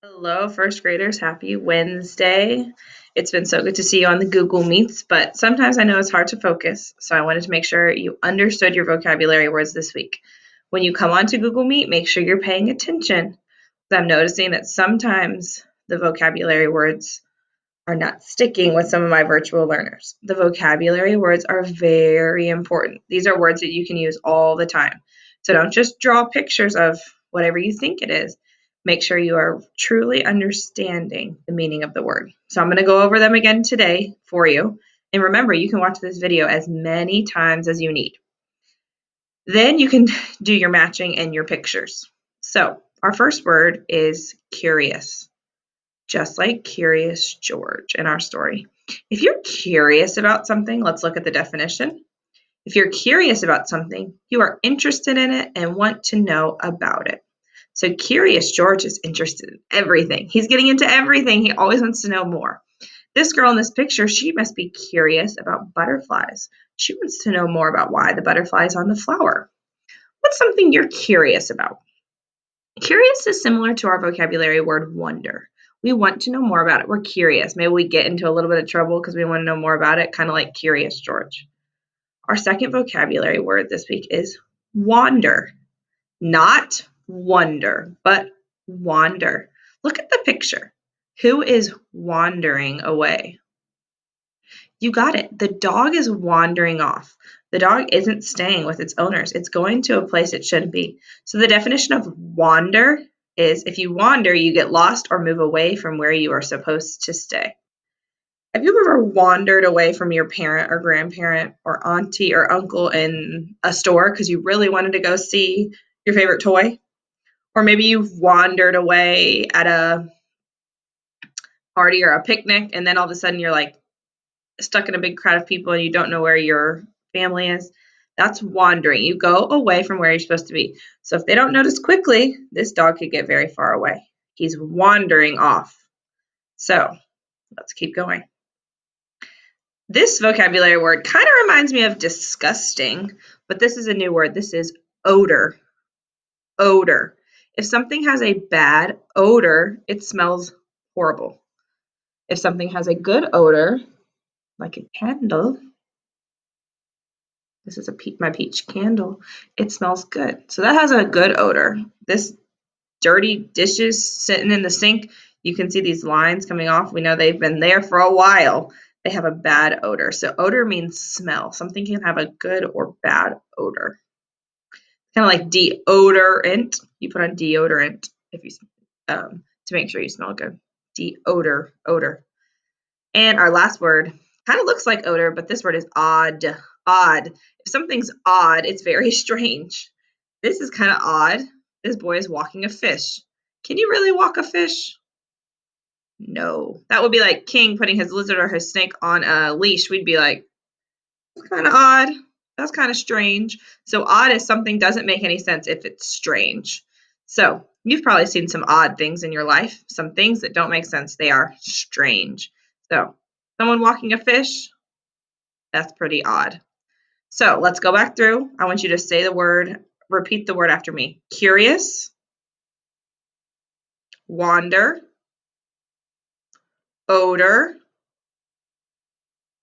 Hello, first graders. Happy Wednesday. It's been so good to see you on the Google Meets, but sometimes I know it's hard to focus, so I wanted to make sure you understood your vocabulary words this week. When you come onto Google Meet, make sure you're paying attention. I'm noticing that sometimes the vocabulary words are not sticking with some of my virtual learners. The vocabulary words are very important. These are words that you can use all the time. So don't just draw pictures of whatever you think it is. Make sure you are truly understanding the meaning of the word. So I'm going to go over them again today for you. And remember, you can watch this video as many times as you need. Then you can do your matching and your pictures. So our first word is curious, just like Curious George in our story. If you're curious about something, let's look at the definition. If you're curious about something, you are interested in it and want to know about it. So Curious George is interested in everything. He's getting into everything. He always wants to know more. This girl in this picture, she must be curious about butterflies. She wants to know more about why the butterfly is on the flower. What's something you're curious about? Curious is similar to our vocabulary word wonder. We want to know more about it. We're curious. Maybe we get into a little bit of trouble because we want to know more about it, kind of like Curious George. Our second vocabulary word this week is wander. Not wonder, but wander. Look at the picture. Who is wandering away? You got it. The dog is wandering off. The dog isn't staying with its owners. It's going to a place it shouldn't be. So the definition of wander is if you wander, you get lost or move away from where you are supposed to stay. Have you ever wandered away from your parent or grandparent or auntie or uncle in a store because you really wanted to go see your favorite toy? Or maybe you've wandered away at a party or a picnic and then all of a sudden you're like stuck in a big crowd of people and you don't know where your family is. That's wandering. You go away from where you're supposed to be. So if they don't notice quickly, this dog could get very far away. He's wandering off. So let's keep going. This vocabulary word kind of reminds me of disgusting, but this is a new word. This is odor. Odor. If something has a bad odor, it smells horrible. If something has a good odor, like a candle, this is my peach candle, it smells good. So that has a good odor. This dirty dishes sitting in the sink, you can see these lines coming off. We know they've been there for a while. They have a bad odor. So odor means smell. Something can have a good or bad odor. Kind of like deodorant. You put on deodorant if you to make sure you smell good. Odor. And our last word kind of looks like odor, but this word is odd. Odd. If something's odd, it's very strange. This is kind of odd. This boy is walking a fish. Can you really walk a fish? No. That would be like King putting his lizard or his snake on a leash. We'd be like, that's kind of odd. That's kind of strange. So odd is something doesn't make any sense if it's strange. So you've probably seen some odd things in your life, some things that don't make sense. They are strange. So someone walking a fish, that's pretty odd. So let's go back through. I want you to say the word, repeat the word after me. Curious, wander, odor,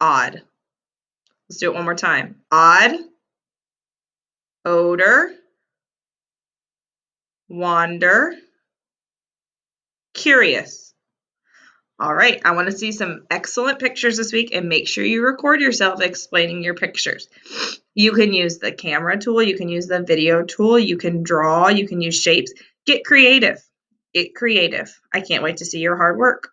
odd. Let's do it one more time. Odd, odor, wander, curious. All right, I want to see some excellent pictures this week and make sure you record yourself explaining your pictures. You can use the camera tool, you can use the video tool, you can draw, you can use shapes. Get creative. Get creative. I can't wait to see your hard work.